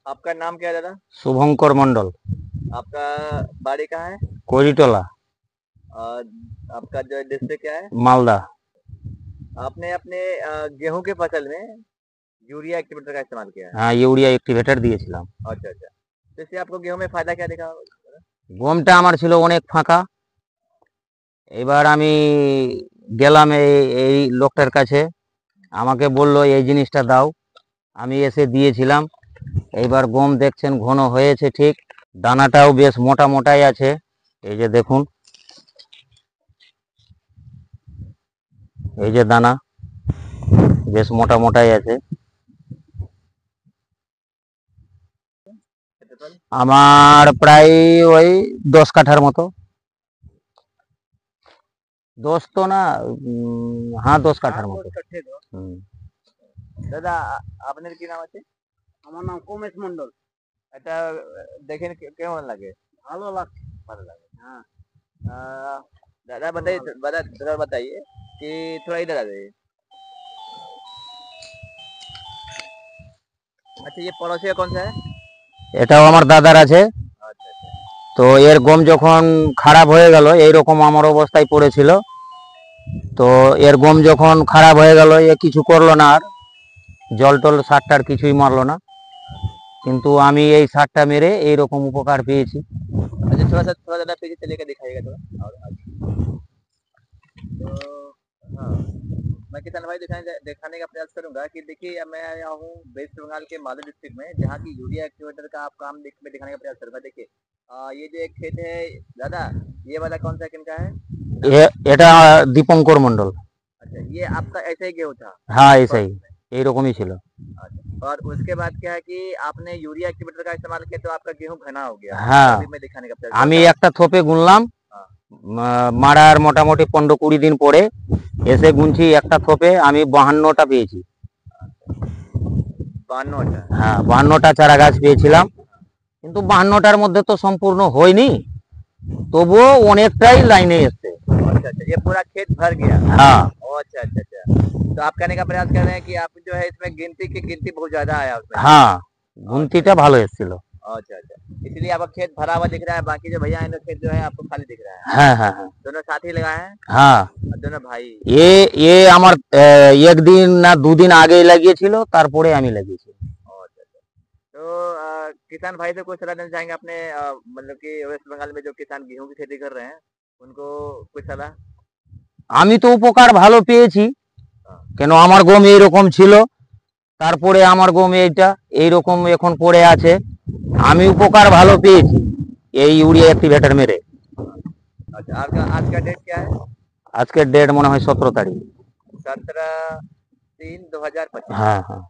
आपका नाम क्या है दादा? शुभंकर मंडल, आपका बाड़ी कहाँ है? कोरिटोला, और आपका जो डिस्ट्रिक्ट क्या है? मालदा। आपने अपने गेहूं के फसल में यूरिया एक्टिवेटर का इस्तेमाल किया है। हाँ, यूरिया एक्टिवेटर दिएছিলাম। अच्छा अच्छा। तो इससे आपको गेहूं में फायदा क्या दिखा? গমটা আমার ছিল অনেক ফাঁকা। এবার আমি গেলাম এই লোকটার কাছে, আমাকে বললো এই জিনিসটা দাও, আমি এসে দিয়েছিলাম। এইবার গম দেখছেন ঘন হয়েছে ঠিক, দানাটাও বেশ মোটা মোটাই আছে। এই যে দেখুন, এই যে দানা বেশ মোটা মোটাই আছে। আমার প্রায় ওই 10 কাঠার মতো। 10 তো না, হ্যাঁ 10 কাঠার মতো। দাদা আপনার কি নাম আছে? আমার নাম কমেশ মন্ডল। এটা দেখেন কেমন লাগে? ভালো লাগছে। ভালো লাগে। हाँ दादा बताइए, दादा थोड़ा बताइए कि थोड़ा इधर आ जाइए। अच्छा, ये पड़ोसी का कौन सा है? এটাও আমার দাদার আছে। अच्छा अच्छा। তো এর গম যখন খারাপ হয়ে গেল, এইরকম আমার অবস্থায় পড়েছিল, তো এর গম যখন খারাপ হয়ে গেল এ কিছু করলো না, আর জল টল সারটার কিছুই মারলো না, কিন্তু আমি এই সারটা মেরে এইরকম উপকার পেয়েছি। अच्छा, थोड़ा ज़्यादा पीछे चले के दिखाइएगा थोड़ा और आगे। तो हाँ, मैं किसान भाई दिखाने का प्रयास करूंगा कि देखिए अब मैं आया हूँ वेस्ट बंगाल के मालदा डिस्ट्रिक्ट में, जहाँ की यूरिया एक्टिवेटर का आप काम में दिखाने का प्रयास करूंगा। देखिए ये जो एक खेत है दादा, ये वाला कौन सा किनका है? এটা দীপঙ্কর মন্ডল। अच्छा, ये आपका ऐसा ही गेहूँ था? হ্যাঁ এসাই, এইরকমই ছিল। अच्छा, और उसके बाद क्या है कि आपने यूरिया एक्टिवेटर का इस्तेमाल किया तो आपका गेहूं घना हो गया। হ্যাঁ, अभी मैं दिखाने का प्रयास আমি करूंगा। একটা থোপে গুনলাম, हाँ, মারার মোটামুটি 15-20 দিন পরে এসে গুনছি, একটা থোপে আমি 52টা পেয়েছি। 52টা। হ্যাঁ 52টা চারা গাছ পেয়েছিলাম, কিন্তু 52টার মধ্যে তো সম্পূর্ণ হয়নি, তবুও অনেকটাই লাইনে এসছে। अच्छा अच्छा, ये पूरा खेत भर गया। হ্যাঁ अच्छा अच्छा अच्छा। तो आप कहने का प्रयास कर रहे हैं कि आप जो है इसमें गिनती बहुत ज्यादा आया उसमें। হ্যাঁ, গুনতিটা ভালো এসেছিল। अच्छा अच्छा, इसलिए आपका खेत भरा हुआ दिख रहा है, बाकी जो भैया इनका खेत जो है आपको खाली दिख रहा है। হ্যাঁ হ্যাঁ হ্যাঁ दोनों साथ ही लगाए हैं হ্যাঁ। और दोनों भाई। এ এ আমার একদিন না দুদিন আগেই লাগিয়েছিল, তারপরে আমি লাগিয়েছি। अच्छा अच्छा। तो किसान भाई से कोई सलाह देना चाहेंगे अपने मतलब कि वेस्ट बंगाल में जो किसान गेहूं की खेती कर रहे हैं उनको कुछ सलाह? আমি তো উপকার ভালো পেয়েছি, কেন আমার গম এইরকম ছিল, তারপরে আমার গম এইটা এইরকম এখন পড়ে আছে। আমি উপকার ভালো পেয়েছি এই ইউরিয়া অ্যাক্টিভেটর মেরে। अच्छा, आपका आज का डेट क्या है? আজকের ডেট মনে হয় 17 তারিখ। 17/3/2025। হ্যাঁ হ্যাঁ।